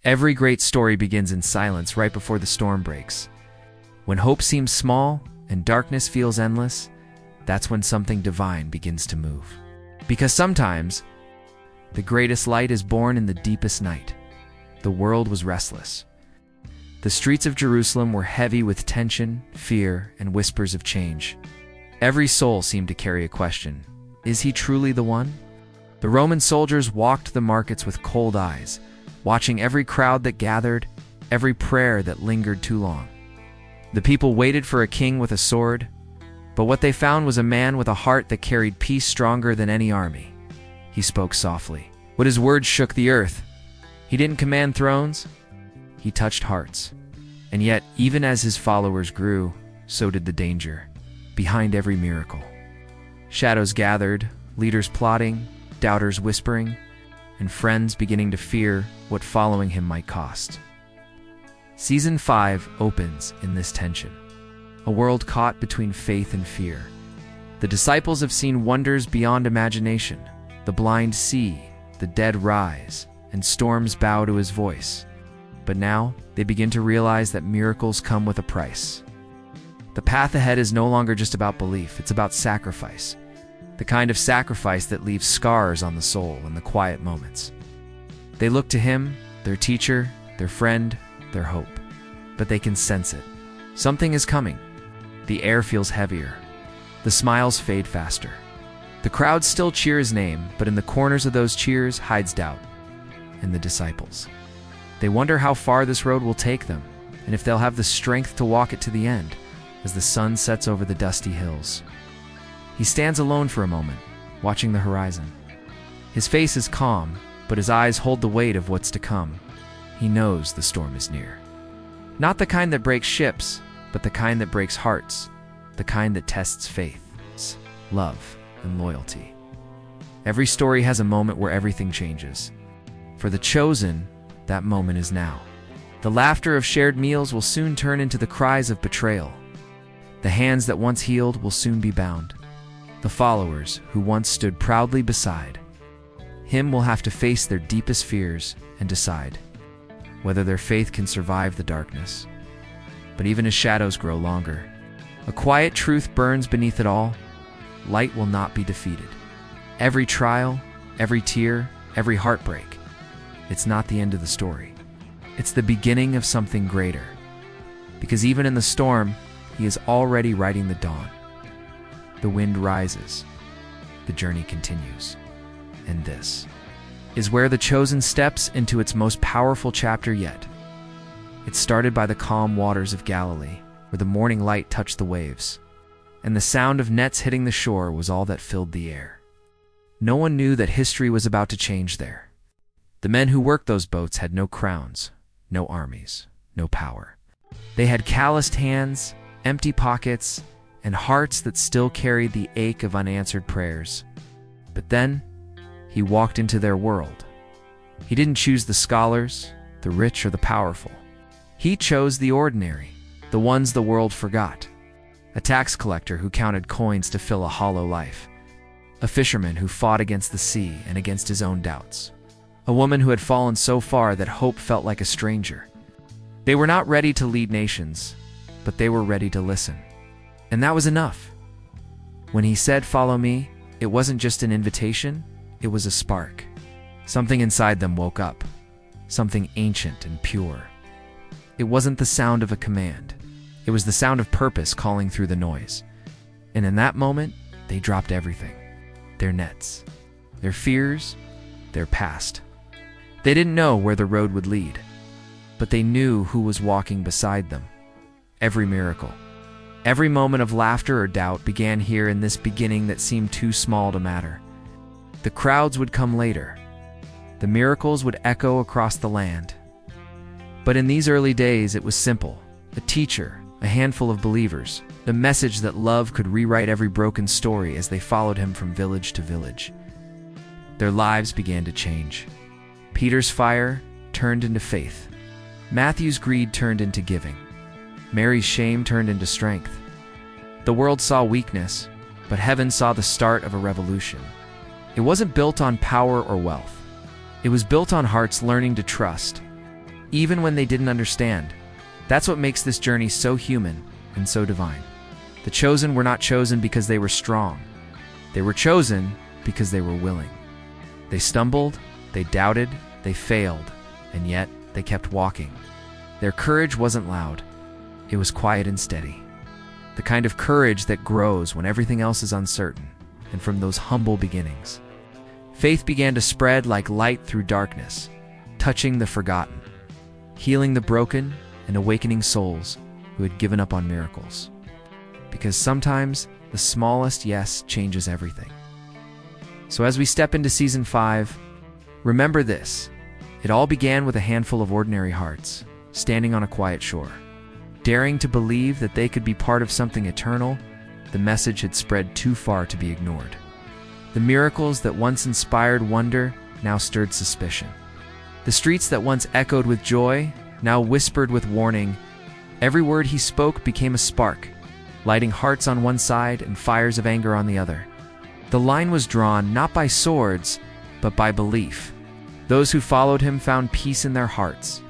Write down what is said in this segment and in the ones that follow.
Every great story begins in silence right before the storm breaks. When hope seems small and darkness feels endless, that's when something divine begins to move. Because sometimes, the greatest light is born in the deepest night. The world was restless. The streets of Jerusalem were heavy with tension, fear, and whispers of change. Every soul seemed to carry a question. Is he truly the one? The Roman soldiers walked the markets with cold eyes, watching every crowd that gathered, every prayer that lingered too long. The people waited for a king with a sword, but what they found was a man with a heart that carried peace stronger than any army. He spoke softly, but his words shook the earth. He didn't command thrones, he touched hearts. And yet, even as his followers grew, so did the danger. Behind every miracle, shadows gathered, leaders plotting, doubters whispering, and friends beginning to fear what following him might cost. Season 5 opens in this tension. A world caught between faith and fear. The disciples have seen wonders beyond imagination. The blind see, the dead rise, and storms bow to his voice. But now, they begin to realize that miracles come with a price. The path ahead is no longer just about belief, it's about sacrifice. The kind of sacrifice that leaves scars on the soul in the quiet moments. They look to him, their teacher, their friend, their hope. But they can sense it. Something is coming. The air feels heavier. The smiles fade faster. The crowd still cheer his name, but in the corners of those cheers hides doubt. And the disciples. They wonder how far this road will take them, and if they'll have the strength to walk it to the end, as the sun sets over the dusty hills. He stands alone for a moment, watching the horizon. His face is calm, but his eyes hold the weight of what's to come. He knows the storm is near. Not the kind that breaks ships, but the kind that breaks hearts, the kind that tests faith, love, and loyalty. Every story has a moment where everything changes. For the chosen, that moment is now. The laughter of shared meals will soon turn into the cries of betrayal. The hands that once healed will soon be bound. The followers, who once stood proudly beside him, will have to face their deepest fears and decide whether their faith can survive the darkness. But even as shadows grow longer, a quiet truth burns beneath it all. Light will not be defeated. Every trial, every tear, every heartbreak, it's not the end of the story. It's the beginning of something greater. Because even in the storm, he is already writing the dawn. The wind rises. The journey continues. And this is where The Chosen steps into its most powerful chapter yet. It started by the calm waters of Galilee, where the morning light touched the waves, and the sound of nets hitting the shore was all that filled the air. No one knew that history was about to change there. The men who worked those boats had no crowns, no armies, no power. They had calloused hands, empty pockets, and hearts that still carried the ache of unanswered prayers. But then, he walked into their world. He didn't choose the scholars, the rich, or the powerful. He chose the ordinary, the ones the world forgot. A tax collector who counted coins to fill a hollow life. A fisherman who fought against the sea and against his own doubts. A woman who had fallen so far that hope felt like a stranger. They were not ready to lead nations, but they were ready to listen. And that was enough. When he said, "Follow me," it wasn't just an invitation, it was a spark. Something inside them woke up. Something ancient and pure. It wasn't the sound of a command. It was the sound of purpose calling through the noise. And in that moment, they dropped everything. Their nets, their fears, their past. They didn't know where the road would lead, but they knew who was walking beside them. Every miracle, every moment of laughter or doubt began here in this beginning that seemed too small to matter. The crowds would come later. The miracles would echo across the land. But in these early days, it was simple. A teacher, a handful of believers, the message that love could rewrite every broken story as they followed him from village to village. Their lives began to change. Peter's fire turned into faith. Matthew's greed turned into giving. Mary's shame turned into strength. The world saw weakness, but heaven saw the start of a revolution. It wasn't built on power or wealth. It was built on hearts learning to trust. even when they didn't understand. That's what makes this journey so human and so divine. The chosen were not chosen because they were strong. They were chosen because they were willing. They stumbled, they doubted, they failed, and yet they kept walking. Their courage wasn't loud. It was quiet and steady. The kind of courage that grows when everything else is uncertain, and from those humble beginnings, faith began to spread like light through darkness, touching the forgotten, healing the broken, and awakening souls who had given up on miracles. Because sometimes the smallest yes changes everything. So as we step into Season 5, remember this: it all began with a handful of ordinary hearts, standing on a quiet shore. Daring to believe that they could be part of something eternal, the message had spread too far to be ignored. The miracles that once inspired wonder now stirred suspicion. The streets that once echoed with joy now whispered with warning. Every word he spoke became a spark, lighting hearts on one side and fires of anger on the other. The line was drawn not by swords, but by belief. Those who followed him found peace in their hearts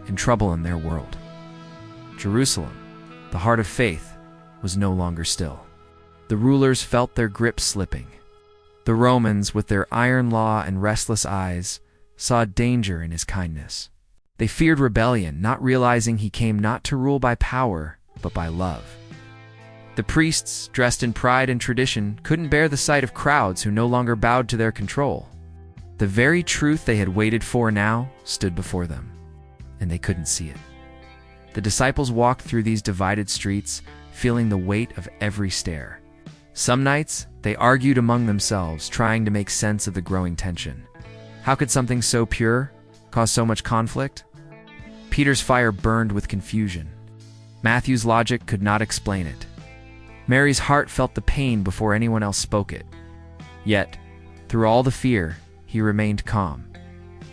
and trouble in their world. Jerusalem, the heart of faith, was no longer still. The rulers felt their grip slipping. The Romans, with their iron law and restless eyes, saw danger in his kindness. They feared rebellion, not realizing he came not to rule by power, but by love. The priests, dressed in pride and tradition, couldn't bear the sight of crowds who no longer bowed to their control. The very truth they had waited for now stood before them, and they couldn't see it. The disciples walked through these divided streets, feeling the weight of every stare. Some nights, they argued among themselves, trying to make sense of the growing tension. How could something so pure cause so much conflict? Peter's fire burned with confusion. Matthew's logic could not explain it. Mary's heart felt the pain before anyone else spoke it. Yet, through all the fear, he remained calm.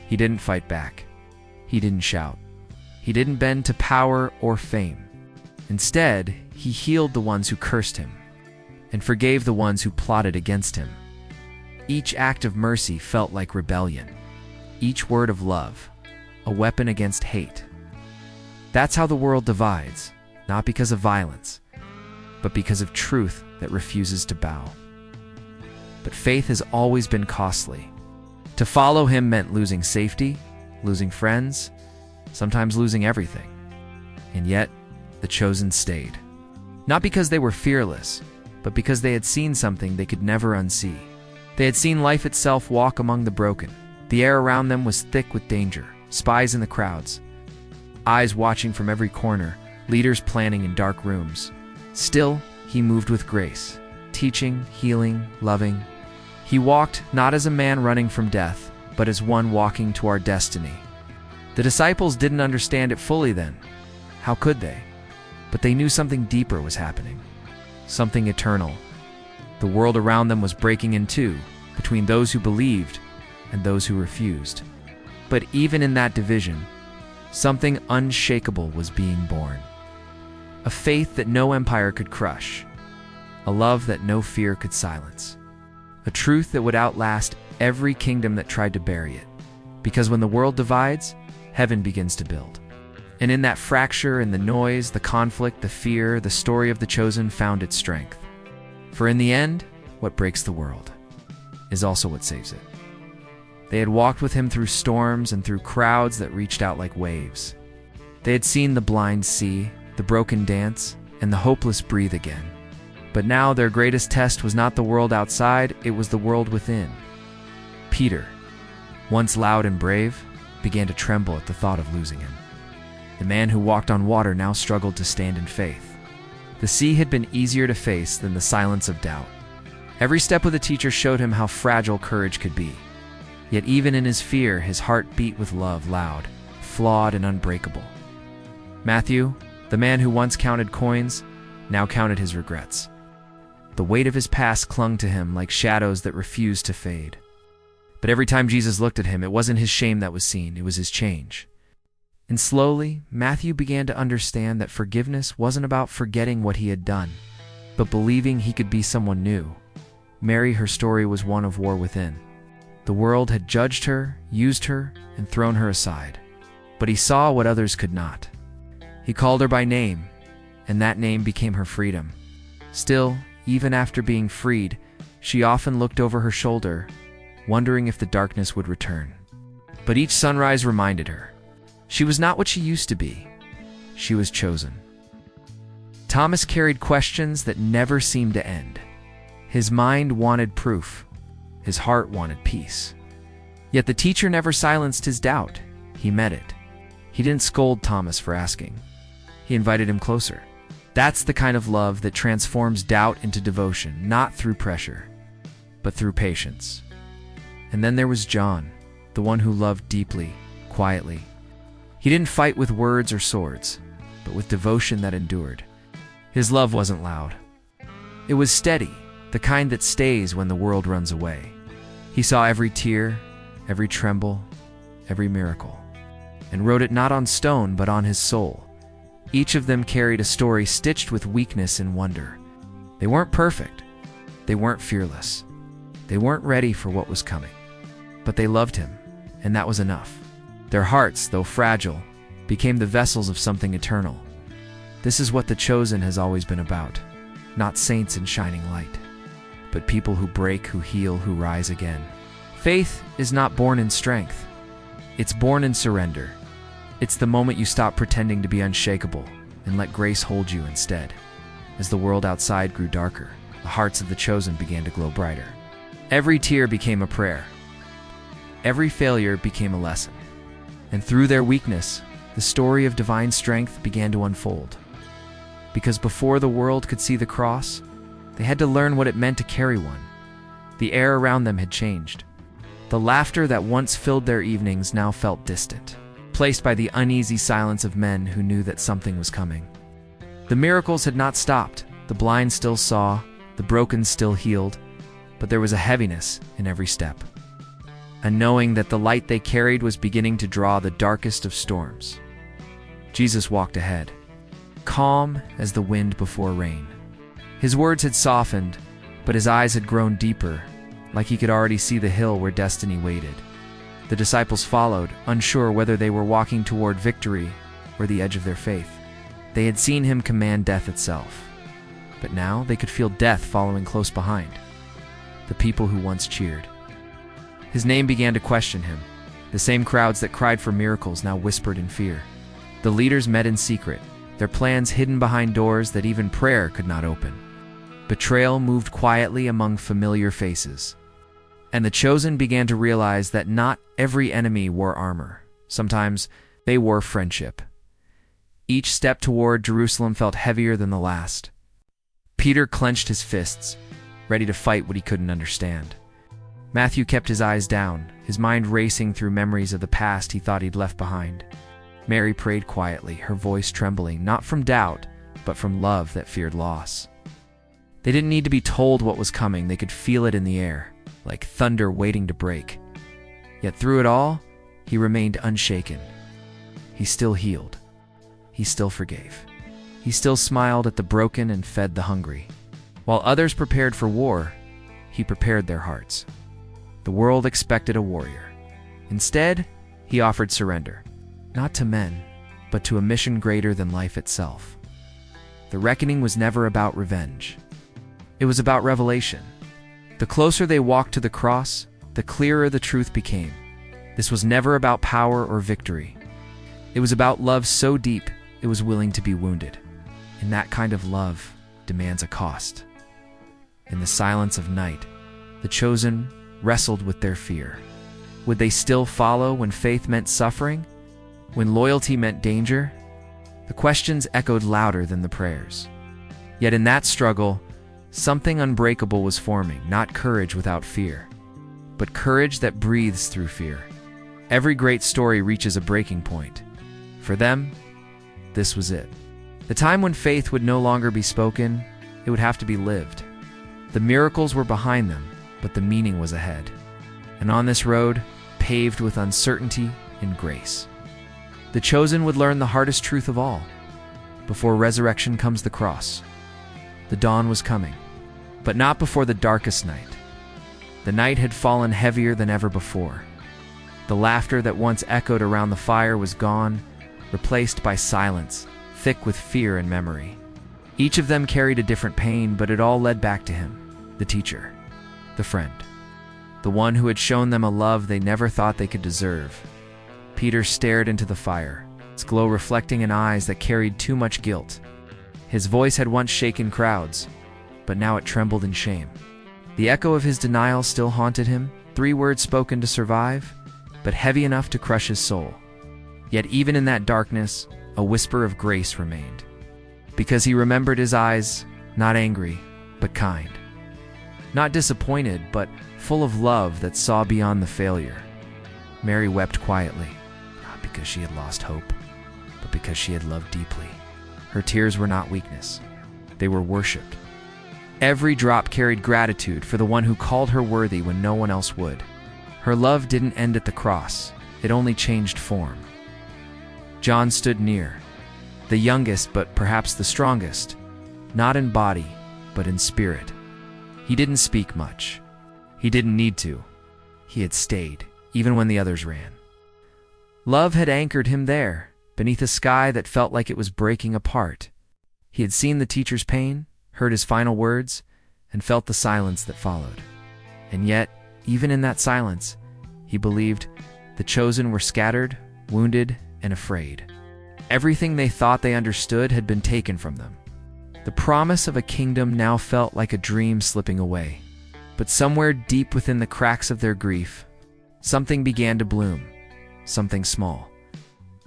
He didn't fight back. He didn't shout. He didn't bend to power or fame. Instead, he healed the ones who cursed him and forgave the ones who plotted against him. Each act of mercy felt like rebellion. Each word of love, a weapon against hate. That's how the world divides, not because of violence, but because of truth that refuses to bow. But faith has always been costly. To follow him meant losing safety, losing friends, sometimes losing everything. And yet, the chosen stayed. Not because they were fearless, but because they had seen something they could never unsee. They had seen life itself walk among the broken. The air around them was thick with danger, spies in the crowds, eyes watching from every corner, leaders planning in dark rooms. Still, he moved with grace, teaching, healing, loving. He walked not as a man running from death, but as one walking to our destiny. The disciples didn't understand it fully then. How could they? But they knew something deeper was happening, something eternal. The world around them was breaking in two, between those who believed and those who refused. But even in that division, something unshakable was being born. A faith that no empire could crush, a love that no fear could silence, a truth that would outlast every kingdom that tried to bury it. Because when the world divides, heaven begins to build. And in that fracture, in the noise, the conflict, the fear, the story of the chosen found its strength. For in the end, what breaks the world is also what saves it. They had walked with him through storms and through crowds that reached out like waves. They had seen the blind see, the broken dance, and the hopeless breathe again. But now their greatest test was not the world outside, it was the world within. Peter, once loud and brave, began to tremble at the thought of losing him. The man who walked on water now struggled to stand in faith. The sea had been easier to face than the silence of doubt. Every step with the teacher showed him how fragile courage could be. Yet even in his fear, his heart beat with love, loud, flawed, and unbreakable. Matthew, the man who once counted coins, now counted his regrets. The weight of his past clung to him like shadows that refused to fade. But every time Jesus looked at him, it wasn't his shame that was seen, it was his change. And slowly, Matthew began to understand that forgiveness wasn't about forgetting what he had done, but believing he could be someone new. Mary, her story was one of war within. The world had judged her, used her, and thrown her aside. But he saw what others could not. He called her by name, and that name became her freedom. Still, even after being freed, she often looked over her shoulder, wondering if the darkness would return. But each sunrise reminded her, she was not what she used to be. She was chosen. Thomas carried questions that never seemed to end. His mind wanted proof. His heart wanted peace. Yet the teacher never silenced his doubt. He met it. He didn't scold Thomas for asking. He invited him closer. That's the kind of love that transforms doubt into devotion, not through pressure, but through patience. And then there was John, the one who loved deeply, quietly. He didn't fight with words or swords, but with devotion that endured. His love wasn't loud. It was steady, the kind that stays when the world runs away. He saw every tear, every tremble, every miracle, and wrote it not on stone but on his soul. Each of them carried a story stitched with weakness and wonder. They weren't perfect. They weren't fearless. They weren't ready for what was coming. But they loved him, and that was enough. Their hearts, though fragile, became the vessels of something eternal. This is what the chosen has always been about. Not saints in shining light, but people who break, who heal, who rise again. Faith is not born in strength. It's born in surrender. It's the moment you stop pretending to be unshakable and let grace hold you instead. As the world outside grew darker, the hearts of the chosen began to glow brighter. Every tear became a prayer. Every failure became a lesson. And through their weakness, the story of divine strength began to unfold. Because before the world could see the cross, they had to learn what it meant to carry one. The air around them had changed. The laughter that once filled their evenings now felt distant, placed by the uneasy silence of men who knew that something was coming. The miracles had not stopped. The blind still saw, the broken still healed, but there was a heaviness in every step. A knowing that the light they carried was beginning to draw the darkest of storms. Jesus walked ahead, calm as the wind before rain. His words had softened, but his eyes had grown deeper, like he could already see the hill where destiny waited. The disciples followed, unsure whether they were walking toward victory or the edge of their faith. They had seen him command death itself, but now they could feel death following close behind. The people who once cheered. His name began to question him. The same crowds that cried for miracles now whispered in fear. The leaders met in secret, their plans hidden behind doors that even prayer could not open. Betrayal moved quietly among familiar faces. And the chosen began to realize that not every enemy wore armor. Sometimes they wore friendship. Each step toward Jerusalem felt heavier than the last. Peter clenched his fists, ready to fight what he couldn't understand. Matthew kept his eyes down, his mind racing through memories of the past he thought he'd left behind. Mary prayed quietly, her voice trembling, not from doubt, but from love that feared loss. They didn't need to be told what was coming. They could feel it in the air, like thunder waiting to break. Yet through it all, he remained unshaken. He still healed. He still forgave. He still smiled at the broken and fed the hungry. While others prepared for war, he prepared their hearts. The world expected a warrior. Instead, he offered surrender, not to men, but to a mission greater than life itself. The reckoning was never about revenge. It was about revelation. The closer they walked to the cross, the clearer the truth became. This was never about power or victory. It was about love so deep, it was willing to be wounded. And that kind of love demands a cost. In the silence of night, the chosen wrestled with their fear. Would they still follow when faith meant suffering? When loyalty meant danger? The questions echoed louder than the prayers. Yet in that struggle, something unbreakable was forming, not courage without fear, but courage that breathes through fear. Every great story reaches a breaking point. For them, this was it. The time when faith would no longer be spoken, it would have to be lived. The miracles were behind them, but the meaning was ahead. And on this road, paved with uncertainty and grace, the chosen would learn the hardest truth of all. Before resurrection comes the cross. The dawn was coming, but not before the darkest night. The night had fallen heavier than ever before. The laughter that once echoed around the fire was gone, replaced by silence, thick with fear and memory. Each of them carried a different pain, but it all led back to him, the teacher, the friend, the one who had shown them a love they never thought they could deserve. Peter stared into the fire, its glow reflecting in eyes that carried too much guilt. His voice had once shaken crowds, but now it trembled in shame. The echo of his denial still haunted him, 3 words spoken to survive, but heavy enough to crush his soul. Yet even in that darkness, a whisper of grace remained. Because he remembered his eyes, not angry, but kind. Not disappointed, but full of love that saw beyond the failure. Mary wept quietly, not because she had lost hope, but because she had loved deeply. Her tears were not weakness. They were worshipped. Every drop carried gratitude for the one who called her worthy when no one else would. Her love didn't end at the cross. It only changed form. John stood near, the youngest but perhaps the strongest, not in body, but in spirit. He didn't speak much. He didn't need to. He had stayed, even when the others ran. Love had anchored him there, beneath a sky that felt like it was breaking apart. He had seen the teacher's pain, heard his final words, and felt the silence that followed. And yet, even in that silence, he believed the chosen were scattered, wounded, and afraid. Everything they thought they understood had been taken from them. The promise of a kingdom now felt like a dream slipping away. But somewhere deep within the cracks of their grief, something began to bloom, something small,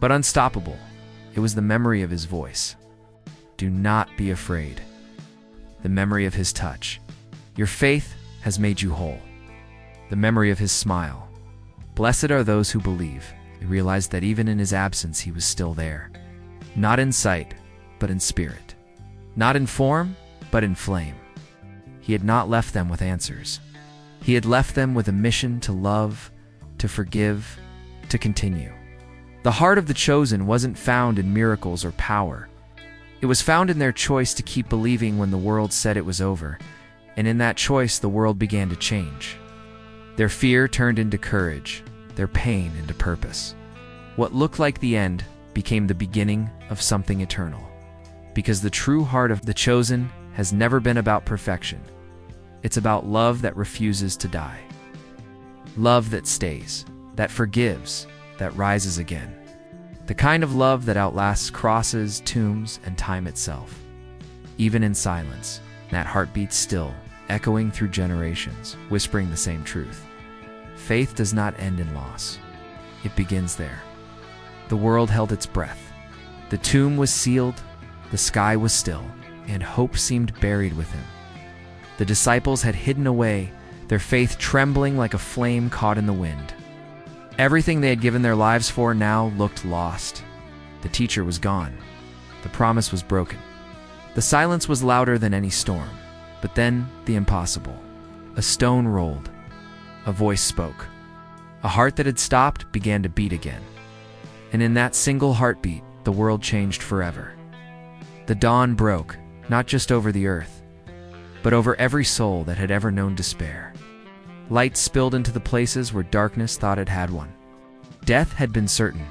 but unstoppable. It was the memory of his voice. Do not be afraid. The memory of his touch. Your faith has made you whole. The memory of his smile. Blessed are those who believe. He realized that even in his absence, he was still there. Not in sight, but in spirit. Not in form, but in flame. He had not left them with answers. He had left them with a mission to love, to forgive, to continue. The heart of the chosen wasn't found in miracles or power. It was found in their choice to keep believing when the world said it was over, and in that choice the world began to change. Their fear turned into courage, their pain into purpose. What looked like the end became the beginning of something eternal. Because the true heart of the chosen has never been about perfection. It's about love that refuses to die. Love that stays, that forgives, that rises again. The kind of love that outlasts crosses, tombs, and time itself. Even in silence, that heart beats still, echoing through generations, whispering the same truth. Faith does not end in loss. It begins there. The world held its breath. The tomb was sealed, the sky was still, and hope seemed buried with him. The disciples had hidden away, their faith trembling like a flame caught in the wind. Everything they had given their lives for now looked lost. The teacher was gone. The promise was broken. The silence was louder than any storm. But then, the impossible. A stone rolled. A voice spoke. A heart that had stopped began to beat again. And in that single heartbeat, the world changed forever. The dawn broke, not just over the earth, but over every soul that had ever known despair. Light spilled into the places where darkness thought it had one. Death had been certain,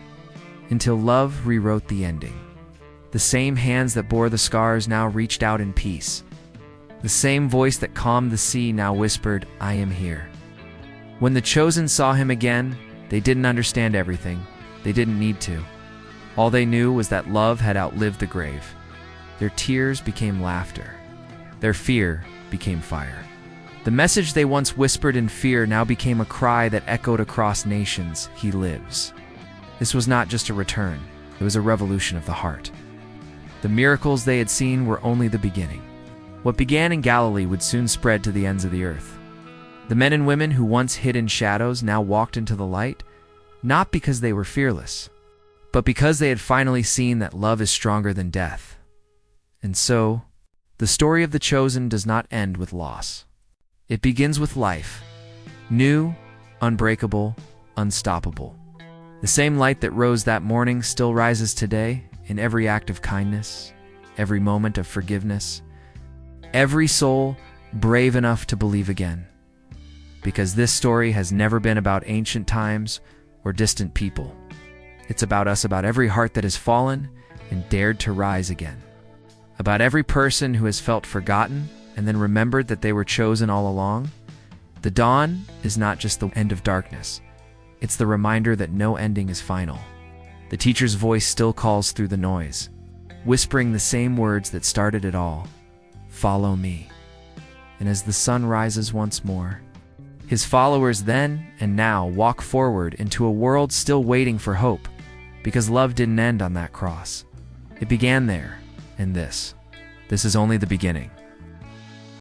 until love rewrote the ending. The same hands that bore the scars now reached out in peace. The same voice that calmed the sea now whispered, "I am here." When the chosen saw him again, they didn't understand everything. They didn't need to. All they knew was that love had outlived the grave. Their tears became laughter. Their fear became fire. The message they once whispered in fear now became a cry that echoed across nations: "He lives." This was not just a return. It was a revolution of the heart. The miracles they had seen were only the beginning. What began in Galilee would soon spread to the ends of the earth. The men and women who once hid in shadows now walked into the light, not because they were fearless, but because they had finally seen that love is stronger than death. And so, the story of the chosen does not end with loss. It begins with life, new, unbreakable, unstoppable. The same light that rose that morning still rises today in every act of kindness, every moment of forgiveness, every soul brave enough to believe again. Because this story has never been about ancient times or distant people. It's about us, about every heart that has fallen and dared to rise again. About every person who has felt forgotten and then remembered that they were chosen all along. The dawn is not just the end of darkness. It's the reminder that no ending is final. The teacher's voice still calls through the noise, whispering the same words that started it all. Follow me. And as the sun rises once more, his followers then and now walk forward into a world still waiting for hope, because love didn't end on that cross. It began there, and this is only the beginning.